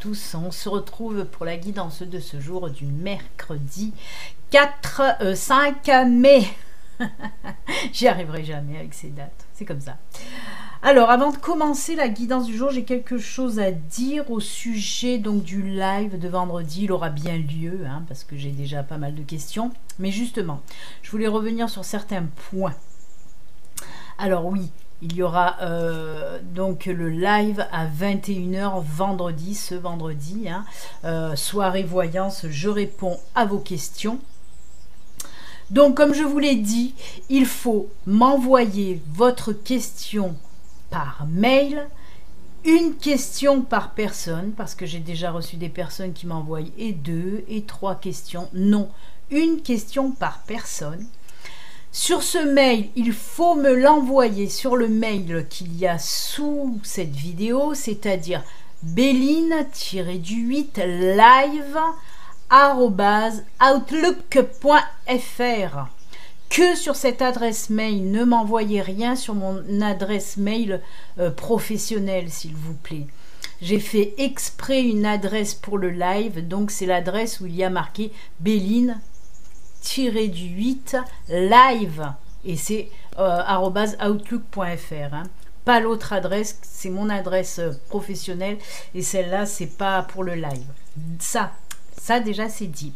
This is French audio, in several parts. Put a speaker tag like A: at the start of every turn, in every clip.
A: tous, on se retrouve pour la guidance de ce jour du mercredi 5 mai. J'y arriverai jamais avec ces dates, c'est comme ça. Alors, avant de commencer la guidance du jour, j'ai quelque chose à dire au sujet donc du live de vendredi. Il aura bien lieu, hein, parce que j'ai déjà pas mal de questions. Mais justement, je voulais revenir sur certains points. Alors oui, il y aura donc le live à 21 h vendredi, ce vendredi. Hein, soirée voyance, je réponds à vos questions. Donc, comme je vous l'ai dit, il faut m'envoyer votre question par mail, une question par personne, parce que j'ai déjà reçu des personnes qui m'envoient et 2 et 3 questions. Non, une question par personne. Sur ce mail, il faut me l'envoyer sur le mail qu'il y a sous cette vidéo, c'est-à-dire béline-du-8 live@outlook.fr. Que sur cette adresse mail, ne m'envoyez rien sur mon adresse mail professionnelle, s'il vous plaît. J'ai fait exprès une adresse pour le live, donc c'est l'adresse où il y a marqué béline-du-8 live, et c'est @outlook.fr. Hein. Pas l'autre adresse, c'est mon adresse professionnelle, et celle-là, c'est pas pour le live. Ça déjà, c'est dit.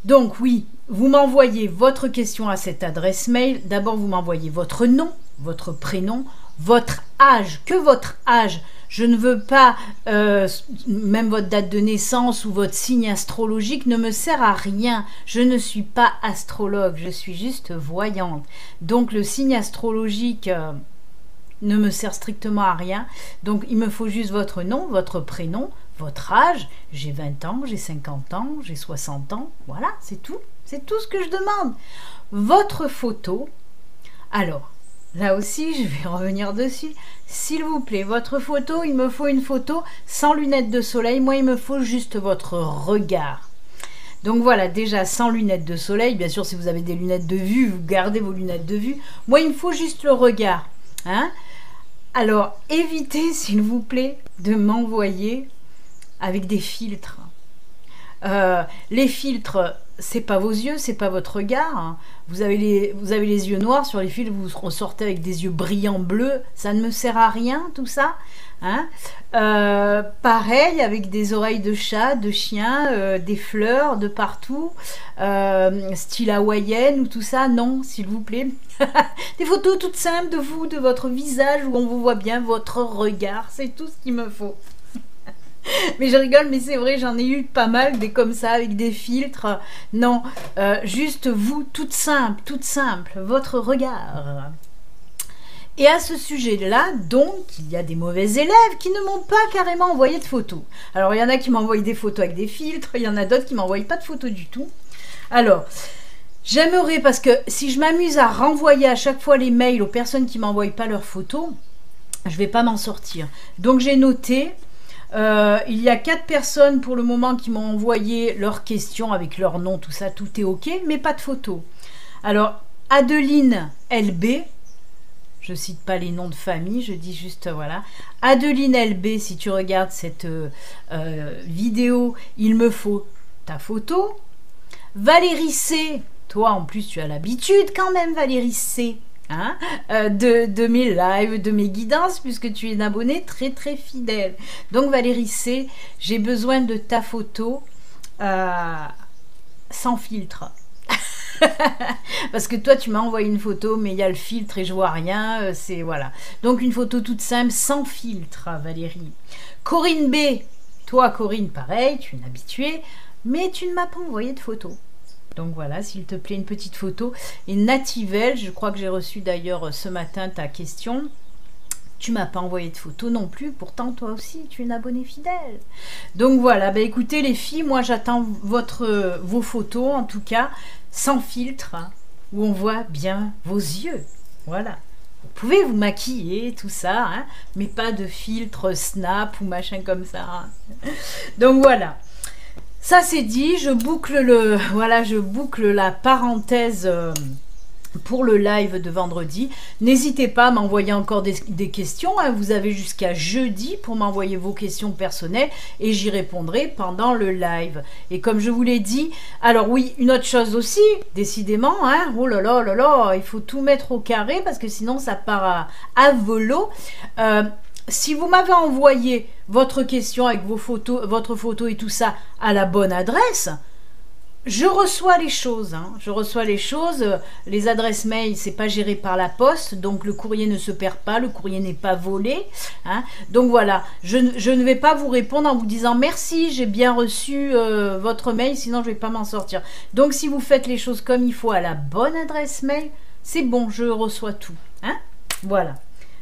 A: Donc oui, vous m'envoyez votre question à cette adresse mail. D'abord, vous m'envoyez votre nom, votre prénom, votre âge. Que votre âge. Je ne veux pas, même votre date de naissance ou votre signe astrologique ne me sert à rien. Je ne suis pas astrologue, je suis juste voyante. Donc le signe astrologique ne me sert strictement à rien. Donc il me faut juste votre nom, votre prénom, votre âge. J'ai 20 ans, j'ai 50 ans, j'ai 60 ans. Voilà, c'est tout. C'est tout ce que je demande. Votre photo. Alors, là aussi, je vais revenir dessus. S'il vous plaît, votre photo, il me faut une photo sans lunettes de soleil. Moi, il me faut juste votre regard. Donc voilà, déjà sans lunettes de soleil. Bien sûr, si vous avez des lunettes de vue, vous gardez vos lunettes de vue. Moi, il me faut juste le regard. Hein? Alors, évitez, s'il vous plaît, de m'envoyer avec des filtres. Les filtres, c'est pas vos yeux, c'est pas votre regard. Hein. Vous avez les yeux noirs sur les filtres, vous ressortez avec des yeux brillants bleus. Ça ne me sert à rien, tout ça. Hein. Pareil, avec des oreilles de chat, de chien, des fleurs de partout, style hawaïenne ou tout ça. Non, s'il vous plaît. Des photos toutes simples de vous, de votre visage, où on vous voit bien votre regard. C'est tout ce qu'il me faut. Mais je rigole, mais c'est vrai, j'en ai eu pas mal, des comme ça, avec des filtres. Non, juste vous, toute simple, votre regard. Et à ce sujet-là, donc, il y a des mauvais élèves qui ne m'ont pas carrément envoyé de photos. Alors, il y en a qui m'envoient des photos avec des filtres, il y en a d'autres qui ne m'envoient pas de photos du tout. Alors, j'aimerais, parce que si je m'amuse à renvoyer à chaque fois les mails aux personnes qui ne m'envoient pas leurs photos, je ne vais pas m'en sortir. Donc, j'ai noté... il y a 4 personnes pour le moment qui m'ont envoyé leurs questions avec leur nom, tout ça, tout est ok, mais pas de photos. Alors, Adeline LB, je cite pas les noms de famille, je dis juste, voilà. Adeline LB, si tu regardes cette vidéo, il me faut ta photo. Valérie C, toi en plus tu as l'habitude quand même, Valérie C. Hein, de mes lives, de mes guidances, puisque tu es une abonnée très très fidèle. Donc Valérie C, j'ai besoin de ta photo sans filtre. Parce que toi tu m'as envoyé une photo, mais il y a le filtre et je vois rien, c'est voilà. Donc une photo toute simple, sans filtre, Valérie. Corinne B, toi Corinne, pareil, tu es une habituée, mais tu ne m'as pas envoyé de photo. Donc voilà, s'il te plaît, une petite photo. Et Nativel, je crois que j'ai reçu d'ailleurs ce matin ta question. Tu m'as pas envoyé de photo non plus, pourtant toi aussi, tu es une abonnée fidèle. Donc voilà, bah écoutez les filles, moi j'attends vos photos, en tout cas, sans filtre, hein, où on voit bien vos yeux. Voilà. Vous pouvez vous maquiller, tout ça, hein, mais pas de filtre snap ou machin comme ça. Hein. Donc voilà. Ça c'est dit, je boucle la parenthèse pour le live de vendredi. N'hésitez pas à m'envoyer encore des questions, hein. Vous avez jusqu'à jeudi pour m'envoyer vos questions personnelles et j'y répondrai pendant le live. Et comme je vous l'ai dit, alors oui, une autre chose aussi, décidément, hein, oh là là là là, il faut tout mettre au carré parce que sinon ça part à volo. Si vous m'avez envoyé votre question avec vos photos, votre photo et tout ça à la bonne adresse, je reçois les choses, hein. Je reçois les choses, les adresses mail, c'est pas géré par la poste, donc le courrier ne se perd pas, le courrier n'est pas volé, hein. Donc voilà, je ne vais pas vous répondre en vous disant merci, j'ai bien reçu votre mail, sinon je vais pas m'en sortir. Donc si vous faites les choses comme il faut à la bonne adresse mail, c'est bon, je reçois tout, hein. Voilà.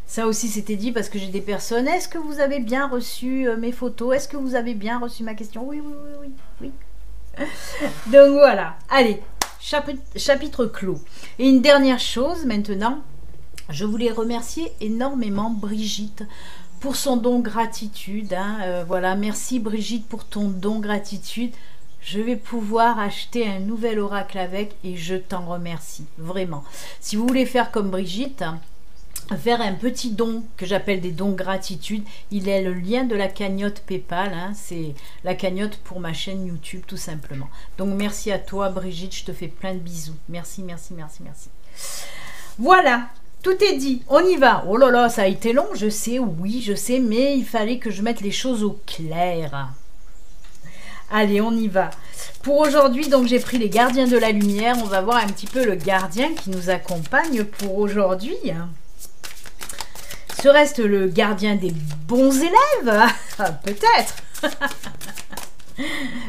A: Ça aussi c'était dit parce que j'ai des personnes, est-ce que vous avez bien reçu mes photos? Est-ce que vous avez bien reçu ma question? Oui, oui, oui, oui, oui. Donc voilà, allez, chapitre clos. Et une dernière chose maintenant, je voulais remercier énormément Brigitte pour son don gratitude, hein. Voilà, merci Brigitte pour ton don gratitude. Je vais pouvoir acheter un nouvel oracle avec et je t'en remercie, vraiment. Si vous voulez faire comme Brigitte, faire un petit don que j'appelle des dons gratitude, il est le lien de la cagnotte PayPal, hein, c'est la cagnotte pour ma chaîne YouTube tout simplement. Donc merci à toi Brigitte, je te fais plein de bisous. Merci, merci, merci, merci. Voilà, tout est dit, on y va. Oh là là, ça a été long, je sais, oui, je sais, mais il fallait que je mette les choses au clair. Allez, on y va. Pour aujourd'hui, donc j'ai pris les gardiens de la lumière. On va voir un petit peu le gardien qui nous accompagne pour aujourd'hui. Serait-ce le gardien des bons élèves? Peut-être.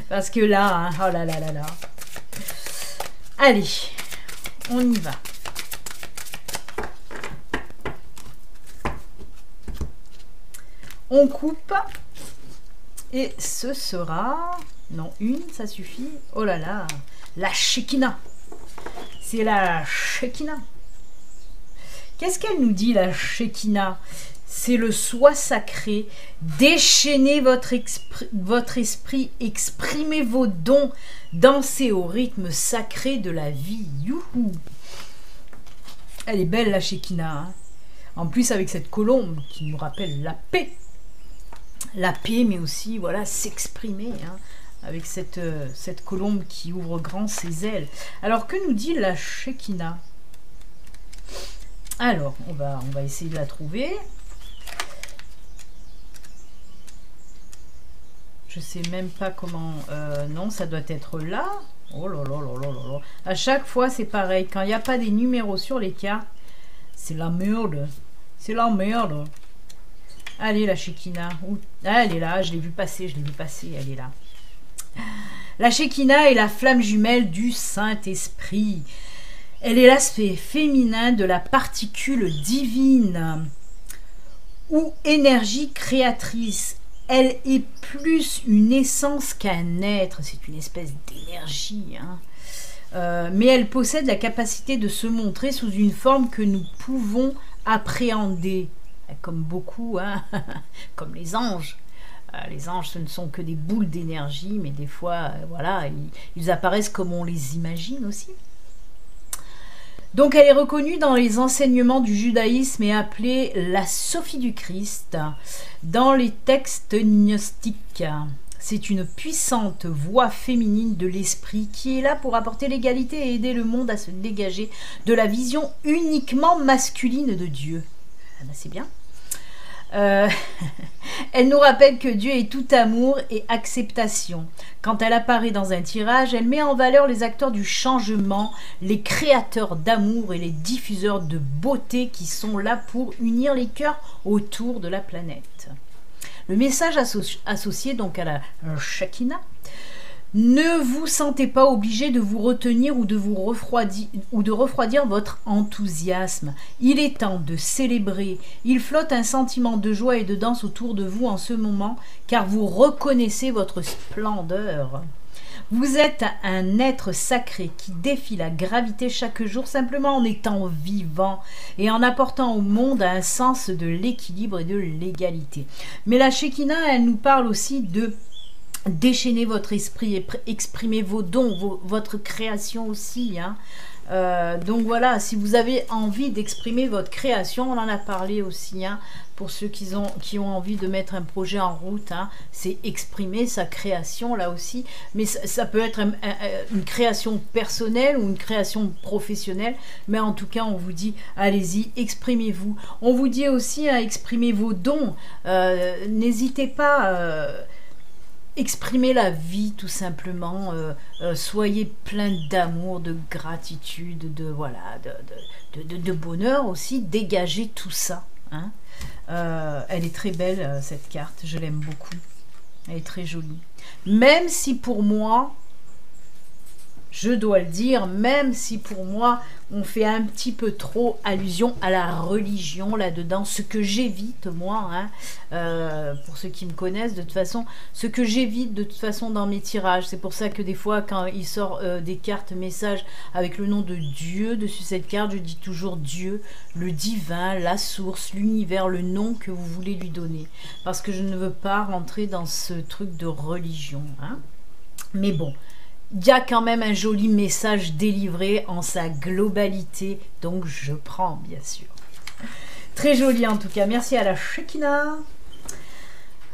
A: Parce que là, hein, oh là là là là. Allez, on y va. On coupe. Et ce sera... Non, une, ça suffit. Oh là là, la Shekinah. C'est la Shekinah. Qu'est-ce qu'elle nous dit, la Shekinah? C'est le soi sacré. Déchaînez votre esprit, exprimez vos dons, dansez au rythme sacré de la vie. Youhou! Elle est belle, la Shekinah, hein. En plus, avec cette colombe qui nous rappelle la paix. La paix, mais aussi, voilà, s'exprimer, hein, avec cette colombe qui ouvre grand ses ailes. Alors, que nous dit la Shekinah? Alors, on va essayer de la trouver. Je sais même pas comment... non, ça doit être là. Oh là là là là là là. À chaque fois, c'est pareil. Quand il n'y a pas des numéros sur les cartes, c'est la merde. C'est la merde. Allez, la Shekinah. Ah, elle est là, je l'ai vue passer, elle est là. La Shekinah est la flamme jumelle du Saint-Esprit. Elle est l'aspect féminin de la particule divine ou énergie créatrice. Elle est plus une essence qu'un être, c'est une espèce d'énergie, hein. Mais elle possède la capacité de se montrer sous une forme que nous pouvons appréhender, comme beaucoup, hein, comme les anges. Les anges, ce ne sont que des boules d'énergie, mais des fois, voilà, ils apparaissent comme on les imagine aussi. Donc elle est reconnue dans les enseignements du judaïsme et appelée la Sophie du Christ dans les textes gnostiques. C'est une puissante voix féminine de l'esprit qui est là pour apporter l'égalité et aider le monde à se dégager de la vision uniquement masculine de Dieu. Ah ben c'est bien. Elle nous rappelle que Dieu est tout amour et acceptation. Quand elle apparaît dans un tirage, elle met en valeur les acteurs du changement, les créateurs d'amour et les diffuseurs de beauté qui sont là pour unir les cœurs autour de la planète. Le message associé donc à la Shekinah: ne vous sentez pas obligé de vous retenir ou de refroidir votre enthousiasme. Il est temps de célébrer. Il flotte un sentiment de joie et de danse autour de vous en ce moment, car vous reconnaissez votre splendeur. Vous êtes un être sacré qui défie la gravité chaque jour simplement en étant vivant et en apportant au monde un sens de l'équilibre et de l'égalité. Mais la Shekinah, elle nous parle aussi de déchaîner votre esprit et exprimer vos dons, votre création aussi, hein. Donc voilà, si vous avez envie d'exprimer votre création, on en a parlé aussi, hein, pour ceux qui ont envie de mettre un projet en route, hein, c'est exprimer sa création là aussi, mais ça peut être une création personnelle ou une création professionnelle, mais en tout cas on vous dit, allez-y, exprimez-vous. On vous dit aussi à exprimer vos dons, n'hésitez pas... exprimez la vie tout simplement, soyez plein d'amour, de gratitude, de voilà, de bonheur aussi, dégagez tout ça. Hein. Elle est très belle cette carte, je l'aime beaucoup, elle est très jolie. Même si pour moi, je dois le dire, même si pour moi on fait un petit peu trop allusion à la religion là-dedans, ce que j'évite moi, hein, pour ceux qui me connaissent de toute façon, ce que j'évite de toute façon dans mes tirages, c'est pour ça que des fois quand il sort des cartes messages avec le nom de Dieu dessus cette carte, je dis toujours Dieu, le divin, la source, l'univers, le nom que vous voulez lui donner, parce que je ne veux pas rentrer dans ce truc de religion, hein. Mais bon, il y a quand même un joli message délivré en sa globalité, donc je prends bien sûr. Très joli en tout cas, merci à la Shekina.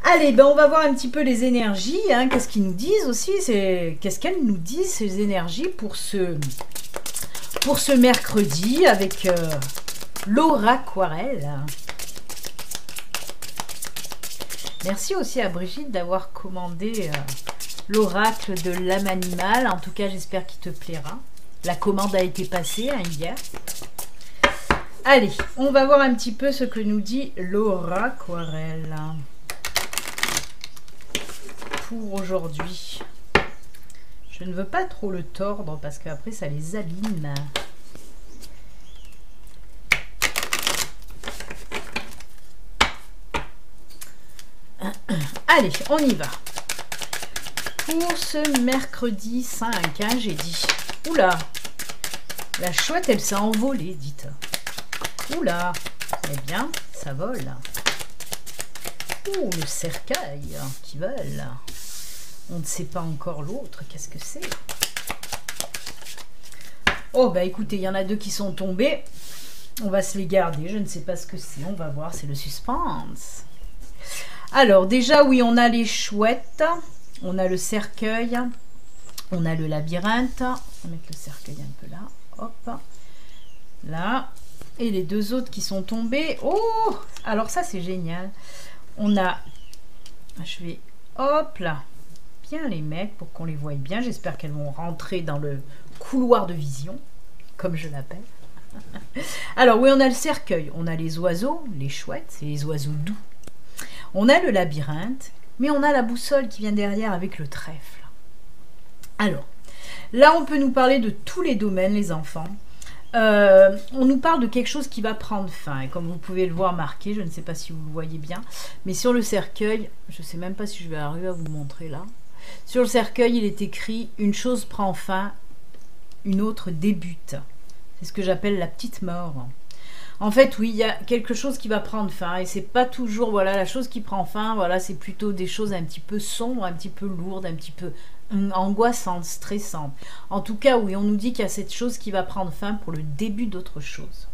A: Allez, ben on va voir un petit peu les énergies, hein, qu'est-ce qu'ils nous disent aussi, qu'est-ce qu'elles nous disent ces énergies pour ce mercredi avec Laura Aquarelle. Merci aussi à Brigitte d'avoir commandé... l'oracle de l'âme animale, en tout cas j'espère qu'il te plaira. La commande a été passée hein, hier. Allez, on va voir un petit peu ce que nous dit Laura Aquarelle pour aujourd'hui. Je ne veux pas trop le tordre parce qu'après ça les abîme. Allez, on y va. Pour ce mercredi 5, hein, j'ai dit. Oula, la chouette, elle s'est envolée, dites. Oula, eh bien, ça vole. Ouh, le cercueil qui vole. On ne sait pas encore l'autre, qu'est-ce que c'est? Oh, bah écoutez, il y en a deux qui sont tombés. On va se les garder, je ne sais pas ce que c'est. On va voir, c'est le suspense. Alors, déjà, oui, on a les chouettes. On a le cercueil, on a le labyrinthe, on va mettre le cercueil un peu là, hop, là, et les deux autres qui sont tombés. Oh, alors ça c'est génial. On a, je vais, hop là, bien les mettre pour qu'on les voie bien. J'espère qu'elles vont rentrer dans le couloir de vision, comme je l'appelle. Alors oui, on a le cercueil, on a les oiseaux, les chouettes, c'est les oiseaux doux. On a le labyrinthe. Mais on a la boussole qui vient derrière avec le trèfle. Alors, là, on peut nous parler de tous les domaines, les enfants. On nous parle de quelque chose qui va prendre fin. Et comme vous pouvez le voir marqué, je ne sais pas si vous le voyez bien, mais sur le cercueil, je ne sais même pas si je vais arriver à vous le montrer là. Sur le cercueil, il est écrit « Une chose prend fin, une autre débute ». C'est ce que j'appelle la petite mort. En fait, oui, il y a quelque chose qui va prendre fin et c'est pas toujours, voilà, la chose qui prend fin, voilà, c'est plutôt des choses un petit peu sombres, un petit peu lourdes, un petit peu angoissantes, stressantes. En tout cas, oui, on nous dit qu'il y a cette chose qui va prendre fin pour le début d'autre chose.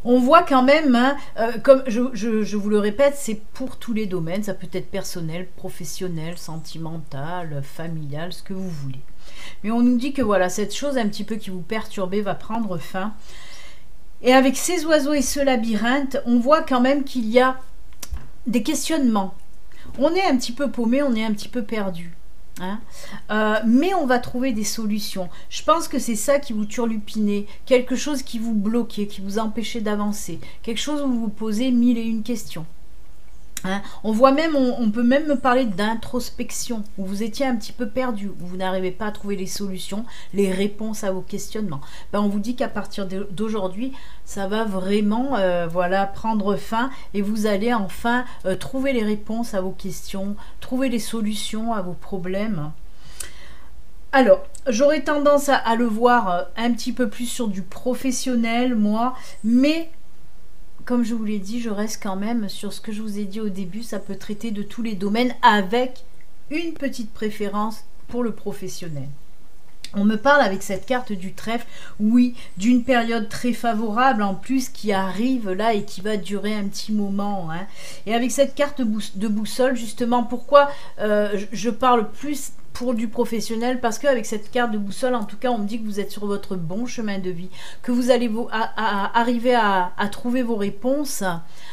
A: On voit quand même, hein, comme je vous le répète, c'est pour tous les domaines, ça peut être personnel, professionnel, sentimental, familial, ce que vous voulez. Mais on nous dit que voilà, cette chose un petit peu qui vous perturbait va prendre fin. Et avec ces oiseaux et ce labyrinthe, on voit quand même qu'il y a des questionnements. On est un petit peu paumé, on est un petit peu perdu. Hein, mais on va trouver des solutions. Je pense que c'est ça qui vous turlupinait, quelque chose qui vous bloquait, qui vous empêchait d'avancer, quelque chose où vous vous posez 1001 questions. Hein, on voit même, on peut même me parler d'introspection, où vous étiez un petit peu perdu, où vous n'arrivez pas à trouver les solutions, les réponses à vos questionnements. Ben, on vous dit qu'à partir d'aujourd'hui, ça va vraiment voilà, prendre fin et vous allez enfin trouver les réponses à vos questions, trouver les solutions à vos problèmes. Alors, j'aurais tendance à le voir un petit peu plus sur du professionnel, moi, mais... Comme je vous l'ai dit, je reste quand même sur ce que je vous ai dit au début, ça peut traiter de tous les domaines avec une petite préférence pour le professionnel. On me parle avec cette carte du trèfle, oui, d'une période très favorable en plus qui arrive là et qui va durer un petit moment. Hein. Et avec cette carte de boussole, justement, pourquoi je parle plus pour du professionnel? Parce qu'avec cette carte de boussole, en tout cas, on me dit que vous êtes sur votre bon chemin de vie, que vous allez arriver à trouver vos réponses,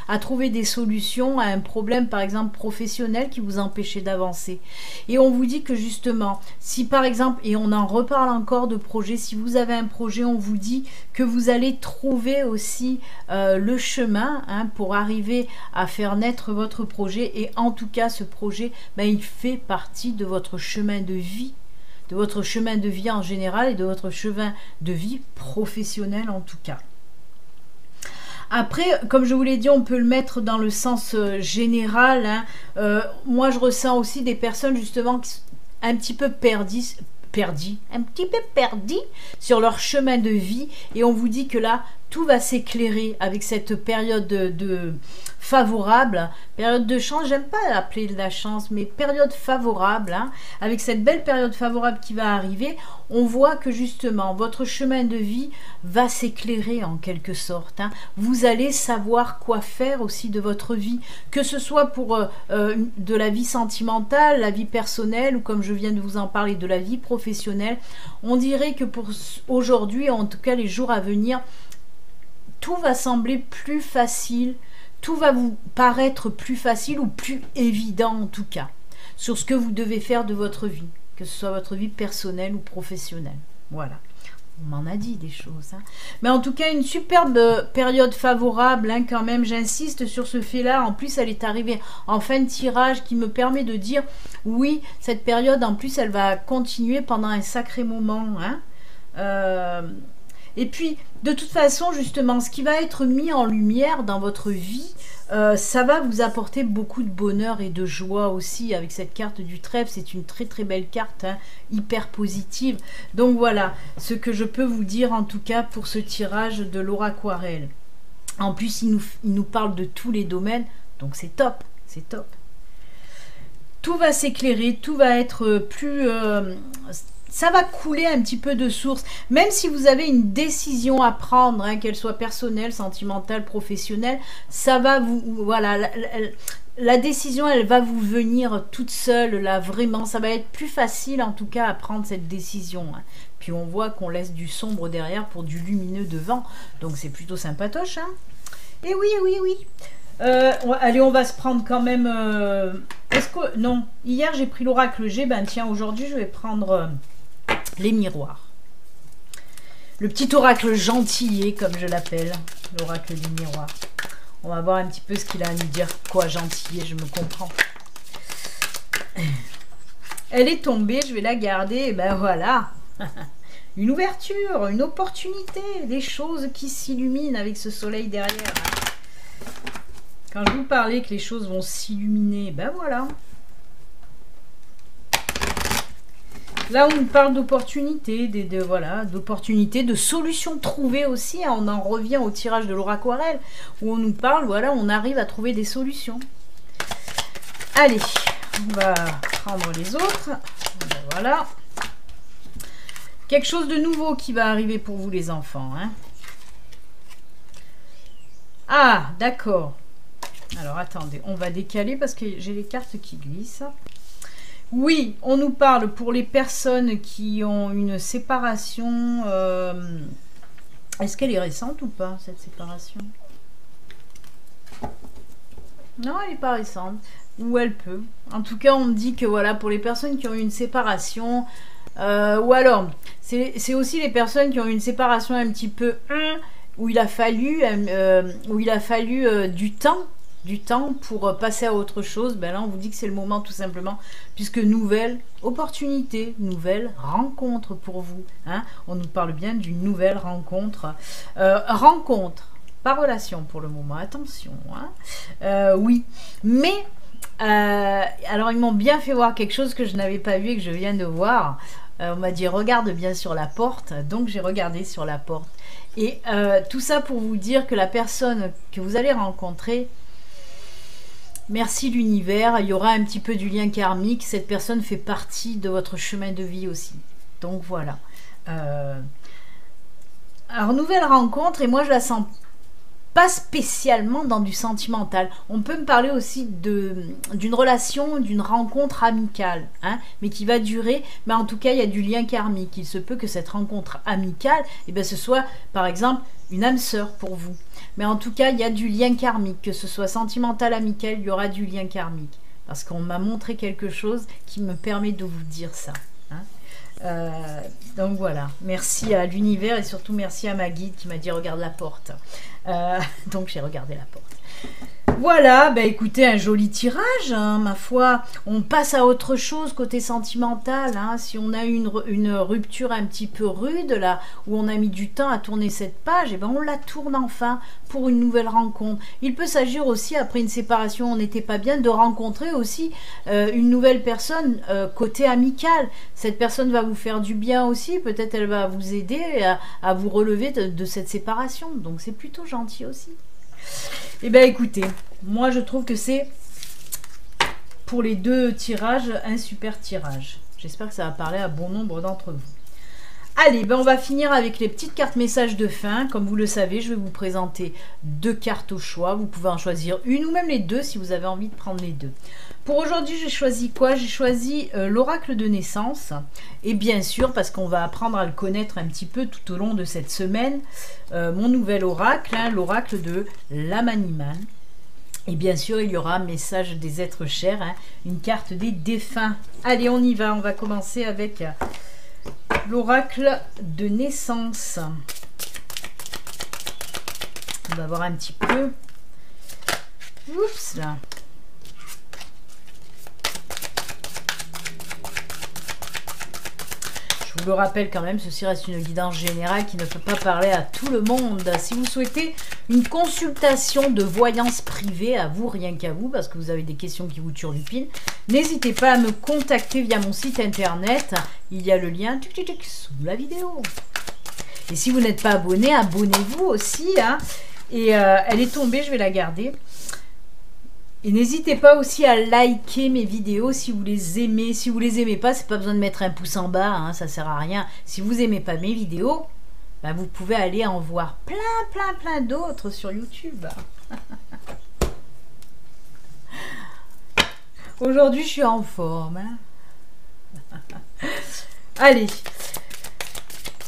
A: à trouver des solutions à un problème, par exemple, professionnel qui vous empêchait d'avancer. Et on vous dit que justement, si par exemple, et on en reparle encore de projet, si vous avez un projet, on vous dit que vous allez trouver aussi le chemin hein, pour arriver à faire naître votre projet. Et en tout cas, ce projet, ben, il fait partie de votre chemin de vie, de votre chemin de vie en général et de votre chemin de vie professionnel en tout cas. Après, comme je vous l'ai dit, on peut le mettre dans le sens général. Hein. Moi, je ressens aussi des personnes justement qui sont un petit peu perdues sur leur chemin de vie. Et on vous dit que là, tout va s'éclairer avec cette période de favorable, période de chance, j'aime pas l'appeler de la chance, mais période favorable, hein, avec cette belle période favorable qui va arriver, on voit que justement, votre chemin de vie va s'éclairer en quelque sorte. Hein. Vous allez savoir quoi faire aussi de votre vie, que ce soit pour de la vie sentimentale, la vie personnelle, ou comme je viens de vous en parler, de la vie professionnelle. On dirait que pour aujourd'hui, en tout cas les jours à venir, tout va sembler plus facile, tout va vous paraître plus facile ou plus évident en tout cas, sur ce que vous devez faire de votre vie, que ce soit votre vie personnelle ou professionnelle. Voilà, on m'en a dit des choses. Hein. Mais en tout cas, une superbe période favorable hein, quand même, j'insiste sur ce fait-là. En plus, elle est arrivée en fin de tirage qui me permet de dire, oui, cette période en plus, elle va continuer pendant un sacré moment. Hein. Et puis, de toute façon, justement, ce qui va être mis en lumière dans votre vie, ça va vous apporter beaucoup de bonheur et de joie aussi avec cette carte du trèfle. C'est une très très belle carte, hein, hyper positive. Donc voilà, ce que je peux vous dire en tout cas pour ce tirage de l'Auraquarelle. En plus, il nous parle de tous les domaines, donc c'est top, c'est top. Tout va s'éclairer, tout va être plus... ça va couler un petit peu de source, même si vous avez une décision à prendre, hein, qu'elle soit personnelle, sentimentale, professionnelle, ça va vous, voilà, la décision, elle va vous venir toute seule, là, vraiment, ça va être plus facile, en tout cas, à prendre cette décision, hein. Puis on voit qu'on laisse du sombre derrière pour du lumineux devant, donc c'est plutôt sympatoche, hein. Et oui, oui, oui. Allez, on va se prendre quand même... Est-ce que... Non, hier, j'ai pris l'oracle G, ben tiens, aujourd'hui, je vais prendre... les miroirs. Le petit oracle gentillet, comme je l'appelle, l'oracle des miroirs. On va voir un petit peu ce qu'il a à nous dire. Quoi, gentillet, je me comprends. Elle est tombée, je vais la garder, et ben voilà. Une ouverture, une opportunité, des choses qui s'illuminent avec ce soleil derrière. Quand je vous parlais que les choses vont s'illuminer, ben voilà. Là, on nous parle d'opportunités, voilà, d'opportunités, de solutions trouvées aussi. Hein. On en revient au tirage de l'Auraquarelle où on nous parle, voilà, on arrive à trouver des solutions. Allez, on va prendre les autres. Voilà. Quelque chose de nouveau qui va arriver pour vous, les enfants. Hein. Ah, d'accord. Alors, attendez, on va décaler parce que j'ai les cartes qui glissent. Oui, on nous parle pour les personnes qui ont une séparation. Est-ce qu'elle est récente ou pas, cette séparation? Non, elle n'est pas récente. Ou elle peut. En tout cas, on me dit que voilà, pour les personnes qui ont eu une séparation, ou alors, c'est aussi les personnes qui ont eu une séparation un petit peu où il a fallu, du temps pour passer à autre chose. Ben là, on vous dit que c'est le moment tout simplement, puisque nouvelle opportunité, nouvelle rencontre pour vous. Hein. On nous parle bien d'une nouvelle rencontre. Rencontre, pas relation pour le moment, attention. Hein. Oui, mais... alors ils m'ont bien fait voir quelque chose que je n'avais pas vu et que je viens de voir. On m'a dit regarde bien sur la porte, donc j'ai regardé sur la porte. Et tout ça pour vous dire que la personne que vous allez rencontrer, merci l'univers, il y aura un petit peu du lien karmique, cette personne fait partie de votre chemin de vie aussi. Donc voilà. Alors, nouvelle rencontre, et moi je la sens pas spécialement dans du sentimental. On peut me parler aussi d'une relation, d'une rencontre amicale, hein, mais qui va durer. Mais en tout cas, il y a du lien karmique. Il se peut que cette rencontre amicale, eh bien, ce soit, par exemple, une âme sœur pour vous. Mais en tout cas, il y a du lien karmique. Que ce soit sentimental, amical, il y aura du lien karmique. Parce qu'on m'a montré quelque chose qui me permet de vous dire ça. Donc voilà, merci à l'univers et surtout merci à ma guide qui m'a dit regarde la porte. Donc j'ai regardé la porte. Voilà, ben écoutez, un joli tirage, hein, ma foi. On passe à autre chose côté sentimental. Hein. Si on a une rupture un petit peu rude, là, où on a mis du temps à tourner cette page, et ben on la tourne enfin pour une nouvelle rencontre. Il peut s'agir aussi, après une séparation, on n'était pas bien, de rencontrer aussi une nouvelle personne côté amical. Cette personne va vous faire du bien aussi, peut-être elle va vous aider à vous relever de cette séparation. Donc c'est plutôt gentil aussi. Eh bien écoutez, moi je trouve que c'est pour les deux tirages un super tirage. J'espère que ça va parler à bon nombre d'entre vous. Allez, ben on va finir avec les petites cartes messages de fin. Comme vous le savez, je vais vous présenter 2 cartes au choix. Vous pouvez en choisir une ou même les 2 si vous avez envie de prendre les 2. Pour aujourd'hui, j'ai choisi quoi? J'ai choisi l'oracle de naissance. Et bien sûr, parce qu'on va apprendre à le connaître un petit peu tout au long de cette semaine, mon nouvel oracle, hein, l'oracle de l'âme animale. Et bien sûr, il y aura message des êtres chers, hein, une carte des défunts. Allez, on y va. On va commencer avec l'oracle de naissance. On va voir un petit peu. Oups là. Je vous le rappelle quand même, ceci reste une guidance générale qui ne peut pas parler à tout le monde. Si vous souhaitez une consultation de voyance privée, à vous, rien qu'à vous, parce que vous avez des questions qui vous turlupinent, n'hésitez pas à me contacter via mon site internet. Il y a le lien sous la vidéo. Et si vous n'êtes pas abonné, abonnez-vous aussi. Hein. Et elle est tombée, je vais la garder. Et n'hésitez pas aussi à liker mes vidéos si vous les aimez. Si vous les aimez pas, c'est pas besoin de mettre un pouce en bas, hein, ça sert à rien. Si vous aimez pas mes vidéos, bah vous pouvez aller en voir plein d'autres sur YouTube. Aujourd'hui, je suis en forme. Hein. Allez,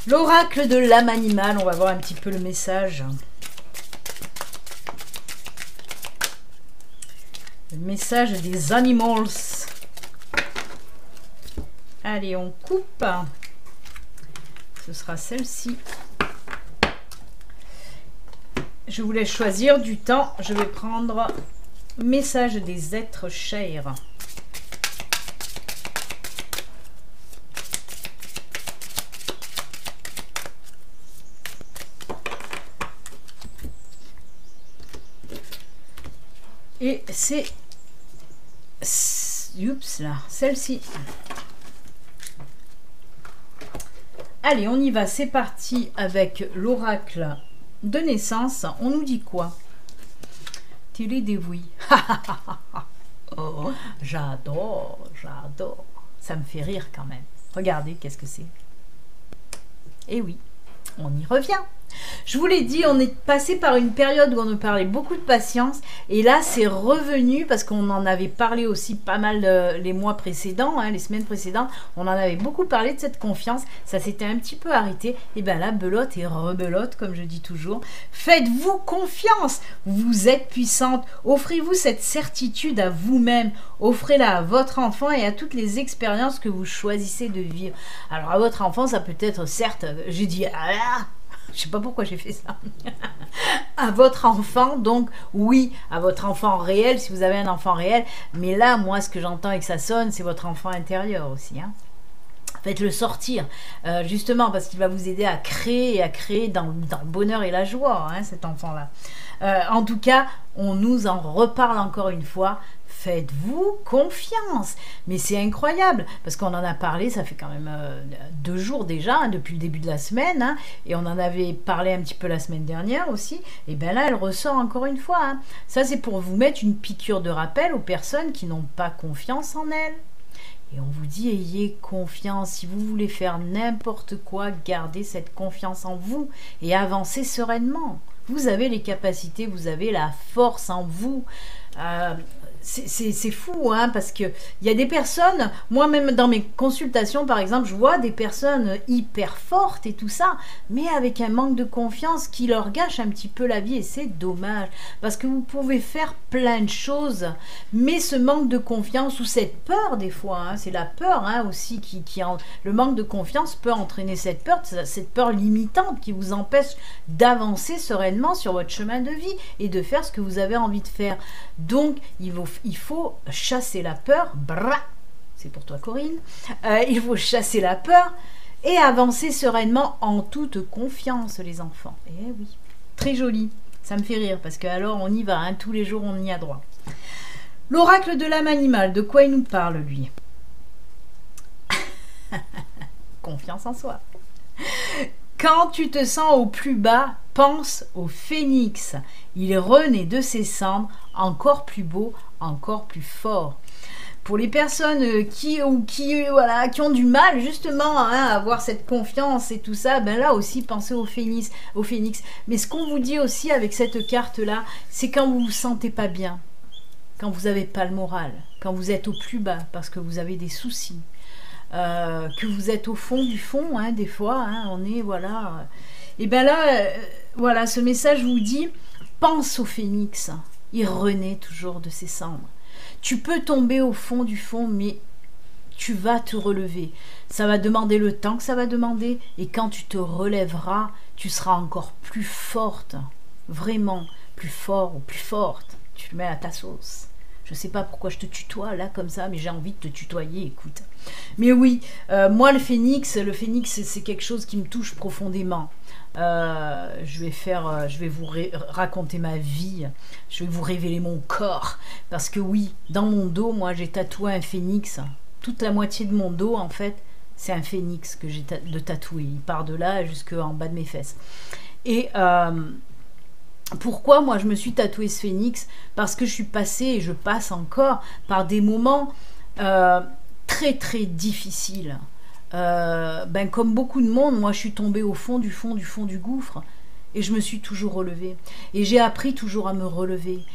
A: l'oracle de l'âme animale, on va voir un petit peu le message. Le message des animals. Allez, on coupe. Ce sera celle-ci. Je vous laisse choisir du temps. Je vais prendre message des êtres chers. Et c'est... Oups là, celle-ci. Allez, on y va, c'est parti avec l'oracle de naissance. On nous dit quoi? Télédévoui. Oh, j'adore, j'adore. Ça me fait rire quand même. Regardez, qu'est-ce que c'est? Eh oui, on y revient. Je vous l'ai dit, on est passé par une période où on nous parlait beaucoup de patience et là c'est revenu parce qu'on en avait parlé aussi pas mal les mois précédents, hein, les semaines précédentes, on en avait beaucoup parlé de cette confiance, ça s'était un petit peu arrêté et bien là belote et rebelote comme je dis toujours. Faites-vous confiance, vous êtes puissante, offrez-vous cette certitude à vous-même, offrez-la à votre enfant et à toutes les expériences que vous choisissez de vivre. Alors à votre enfant ça peut être certes, j'ai dit ah là, je sais pas pourquoi j'ai fait ça. À votre enfant, donc oui, à votre enfant réel, si vous avez un enfant réel. Mais là, moi, ce que j'entends et que ça sonne, c'est votre enfant intérieur aussi. Hein. Faites-le sortir, justement, parce qu'il va vous aider à créer dans le bonheur et la joie, hein, cet enfant-là. En tout cas, on nous en reparle encore une fois. Faites-vous confiance. Mais c'est incroyable, parce qu'on en a parlé, ça fait quand même 2 jours déjà, hein, depuis le début de la semaine, hein, et on en avait parlé un petit peu la semaine dernière aussi, et bien là, elle ressort encore une fois. Hein. Ça, c'est pour vous mettre une piqûre de rappel aux personnes qui n'ont pas confiance en elles. Et on vous dit, ayez confiance. Si vous voulez faire n'importe quoi, gardez cette confiance en vous et avancez sereinement. Vous avez les capacités, vous avez la force en vous. C'est fou, hein, parce qu'il y a des personnes, moi-même dans mes consultations, par exemple, je vois des personnes hyper fortes et tout ça, mais avec un manque de confiance qui leur gâche un petit peu la vie, et c'est dommage, parce que vous pouvez faire plein de choses, mais ce manque de confiance, ou cette peur des fois, hein, c'est la peur hein, aussi, le manque de confiance peut entraîner cette peur limitante qui vous empêche d'avancer sereinement sur votre chemin de vie, et de faire ce que vous avez envie de faire. Donc, il faut chasser la peur, c'est pour toi Corinne, il faut chasser la peur et avancer sereinement en toute confiance les enfants. Eh oui, très joli, ça me fait rire parce que alors on y va, hein, tous les jours on y a droit. L'oracle de l'âme animale, de quoi il nous parle lui? Confiance en soi. Quand tu te sens au plus bas, pense au phénix. Il renaît de ses cendres, encore plus beau, encore plus fort. Pour les personnes qui ont du mal justement hein, à avoir cette confiance et tout ça, ben là aussi pensez au phénix. Mais ce qu'on vous dit aussi avec cette carte-là, c'est quand vous vous sentez pas bien, quand vous n'avez pas le moral, quand vous êtes au plus bas parce que vous avez des soucis. Que vous êtes au fond du fond, hein, des fois, hein, on est, voilà. Et bien là, voilà, ce message vous dit, pense au phénix, il renaît toujours de ses cendres. Tu peux tomber au fond du fond, mais tu vas te relever. Ça va demander le temps que ça va demander, et quand tu te relèveras, tu seras encore plus forte, vraiment, plus fort ou plus forte. Tu le mets à ta sauce. Je sais pas pourquoi je te tutoie là comme ça, mais j'ai envie de te tutoyer, écoute. Mais oui, moi le phénix, c'est quelque chose qui me touche profondément. Je vais vous raconter ma vie, je vais vous révéler mon corps. Parce que oui, dans mon dos, moi j'ai tatoué un phénix. Toute la moitié de mon dos, en fait, c'est un phénix que j'ai tatoué. Il part de là jusqu'en bas de mes fesses. Et... pourquoi moi je me suis tatoué ce phénix? Parce que je suis passée et je passe encore par des moments très très difficiles. Ben, comme beaucoup de monde, moi je suis tombée au fond du gouffre et je me suis toujours relevée. Et j'ai appris toujours à me relever.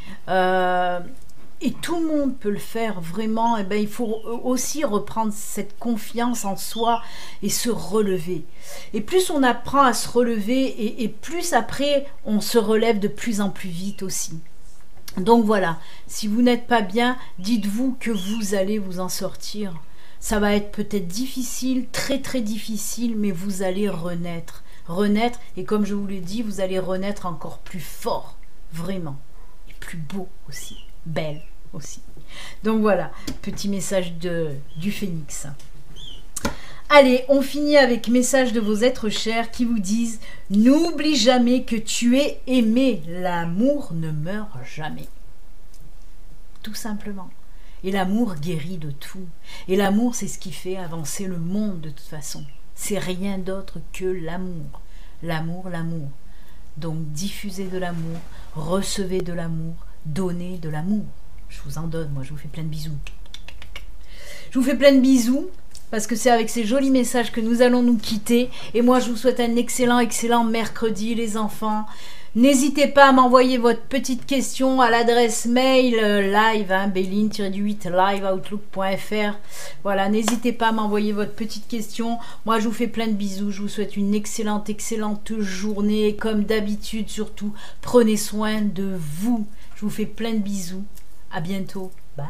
A: Et tout le monde peut le faire, vraiment. Et ben, il faut aussi reprendre cette confiance en soi et se relever. Et plus on apprend à se relever, et plus après, on se relève de plus en plus vite aussi. Donc voilà, si vous n'êtes pas bien, dites-vous que vous allez vous en sortir. Ça va être peut-être difficile, très très difficile, mais vous allez renaître. Renaître, et comme je vous l'ai dit, vous allez renaître encore plus fort, vraiment. Et plus beau aussi. Belle aussi. Donc voilà, petit message du phénix. Allez, on finit avec message de vos êtres chers qui vous disent « N'oublie jamais que tu es aimé, l'amour ne meurt jamais. » Tout simplement. Et l'amour guérit de tout. Et l'amour, c'est ce qui fait avancer le monde de toute façon. C'est rien d'autre que l'amour. L'amour, l'amour. Donc diffusez de l'amour, recevez de l'amour, donnez de l'amour. Je vous en donne, moi je vous fais plein de bisous. Je vous fais plein de bisous, parce que c'est avec ces jolis messages que nous allons nous quitter. Et moi je vous souhaite un excellent mercredi les enfants. N'hésitez pas à m'envoyer votre petite question à l'adresse mail live, hein, béline-8 liveoutlook.fr. Voilà, n'hésitez pas à m'envoyer votre petite question. Moi, je vous fais plein de bisous. Je vous souhaite une excellente journée. Comme d'habitude, surtout, prenez soin de vous. Je vous fais plein de bisous. À bientôt. Bye.